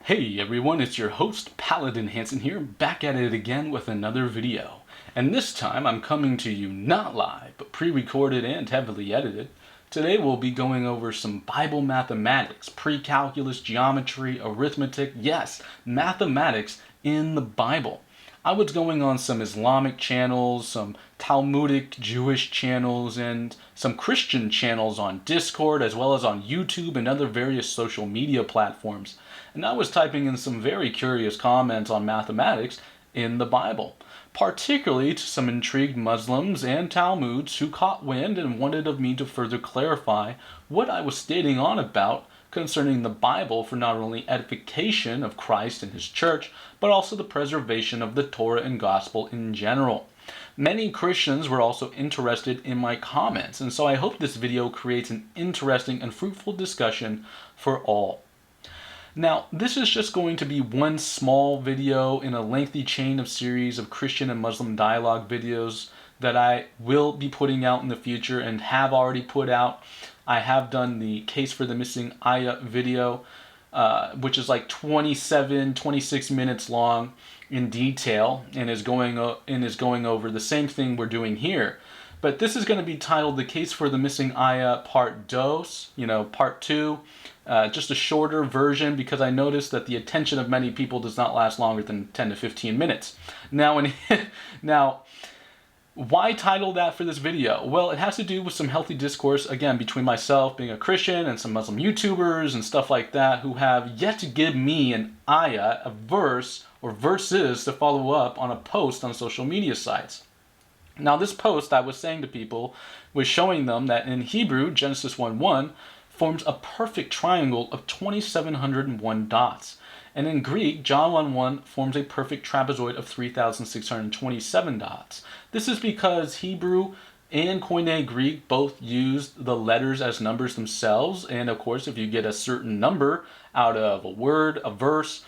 Hey everyone, it's your host Paladin Hansen here, back at it again with another video. And this time I'm coming to you not live, but pre-recorded and heavily edited. Today we'll be going over some Bible mathematics, pre-calculus, geometry, arithmetic, yes, mathematics in the Bible. I was going on some Islamic channels, some Talmudic Jewish channels, and some Christian channels on Discord, as well as on YouTube and other various social media platforms. And I was typing in some very curious comments on mathematics in the Bible, particularly to some intrigued Muslims and Talmuds who caught wind and wanted of me to further clarify what I was stating on about concerning the Bible for not only edification of Christ and his church, but also the preservation of the Torah and gospel in general. Many Christians were also interested in my comments, and so I hope this video creates an interesting and fruitful discussion for all. Now, this is just going to be one small video in a lengthy chain of series of Christian and Muslim dialogue videos that I will be putting out in the future and have already put out. I have done the case for the missing ayah video, which is like 26 minutes long in detail and is going over the same thing we're doing here. But this is going to be titled The Case for the Missing Ayah Pt.2, Part 2. Just a shorter version because I noticed that the attention of many people does not last longer than 10 to 15 minutes. Now, why title that for this video? Well, it has to do with some healthy discourse, again, between myself being a Christian and some Muslim YouTubers and stuff like that who have yet to give me an ayah, a verse or verses to follow up on a post on social media sites. Now, this post I was saying to people was showing them that in Hebrew, Genesis 1:1 forms a perfect triangle of 2,701 dots. And in Greek, John 1:1 forms a perfect trapezoid of 3,627 dots. This is because Hebrew and Koine Greek both used the letters as numbers themselves. And of course, if you get a certain number out of a word, a verse,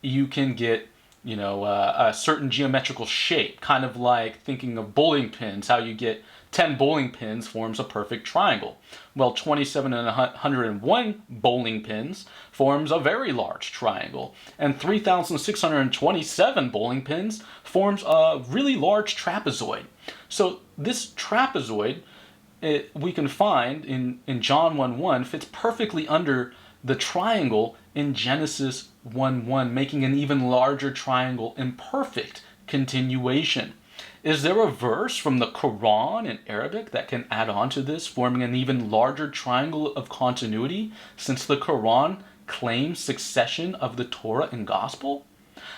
you can get a certain geometrical shape, kind of like thinking of bowling pins, how you get 10 bowling pins forms a perfect triangle. Well, 2,701 bowling pins forms a very large triangle, and 3,627 bowling pins forms a really large trapezoid. So this trapezoid, we can find in John 1:1, fits perfectly under the triangle in Genesis 1:1, making an even larger triangle in perfect continuation. Is there a verse from the Quran in Arabic that can add on to this, forming an even larger triangle of continuity, since the Quran claims succession of the Torah and gospel?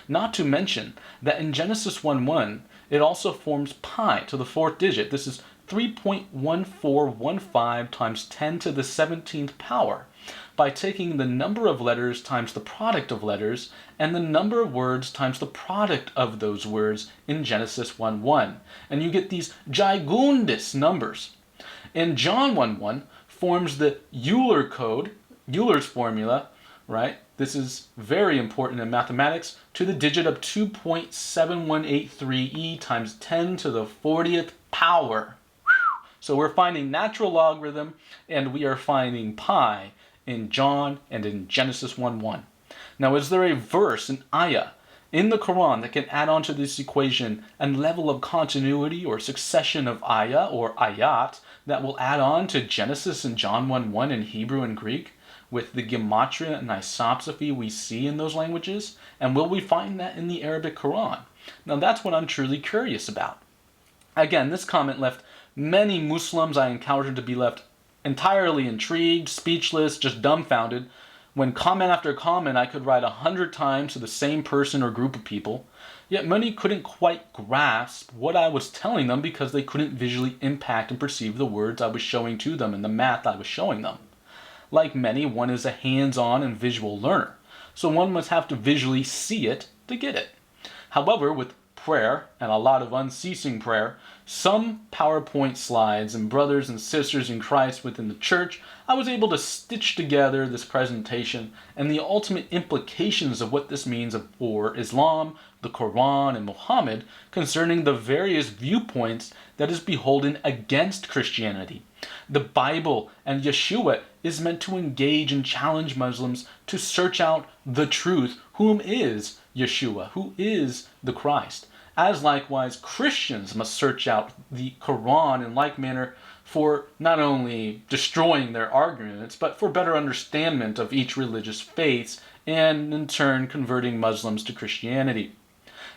Not to mention that in Genesis 1:1, it also forms pi to the fourth digit. This is 3.1415 times 10 to the 17th power, by taking the number of letters times the product of letters and the number of words times the product of those words in Genesis 1:1. And you get these gigundous numbers. And John 1:1 forms the Euler's formula, right? This is very important in mathematics, to the digit of 2.7183e times 10 to the 40th power. So we're finding natural logarithm and we are finding pi in John and in Genesis 1:1. Now, is there a verse, an ayah, in the Quran that can add on to this equation and level of continuity or succession of ayah or ayat that will add on to Genesis and John 1:1 in Hebrew and Greek with the gematria and isopsephy we see in those languages? And will we find that in the Arabic Quran? Now, that's what I'm truly curious about. Again, this comment left many Muslims I encountered to be left entirely intrigued, speechless, just dumbfounded, when comment after comment I could write 100 times to the same person or group of people, yet many couldn't quite grasp what I was telling them because they couldn't visually impact and perceive the words I was showing to them and the math I was showing them. Like many, one is a hands-on and visual learner, so one must have to visually see it to get it. However, with prayer and a lot of unceasing prayer, some PowerPoint slides, and brothers and sisters in Christ within the church, I was able to stitch together this presentation and the ultimate implications of what this means for Islam, the Quran, and Muhammad concerning the various viewpoints that is beholden against Christianity, The Bible and Yeshua is meant to engage and challenge Muslims to search out the truth, whom is Yeshua, who is the Christ. As likewise, Christians must search out the Quran in like manner for not only destroying their arguments, but for better understanding of each religious faiths, and in turn converting Muslims to Christianity.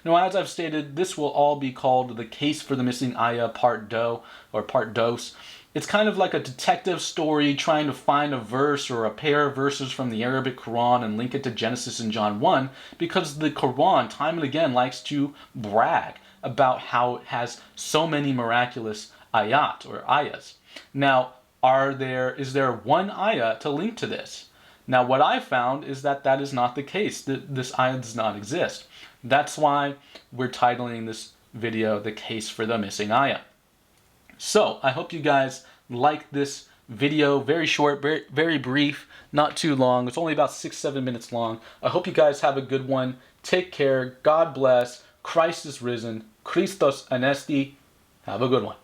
Now, as I've stated, this will all be called the Case for the Missing Ayah Part 2, or Part Dos. It's kind of like a detective story trying to find a verse or a pair of verses from the Arabic Quran and link it to Genesis and John 1, because the Quran time and again likes to brag about how it has so many miraculous ayat or ayahs. Now, is there one ayah to link to this? Now, what I found is that is not the case. This ayah does not exist. That's why we're titling this video The Case for the Missing Ayah. So, I hope you guys like this video. Very short, very brief, not too long. It's only about 6-7 minutes long. I hope you guys have a good one. Take care. God bless. Christ is risen. Christos anesti. Have a good one.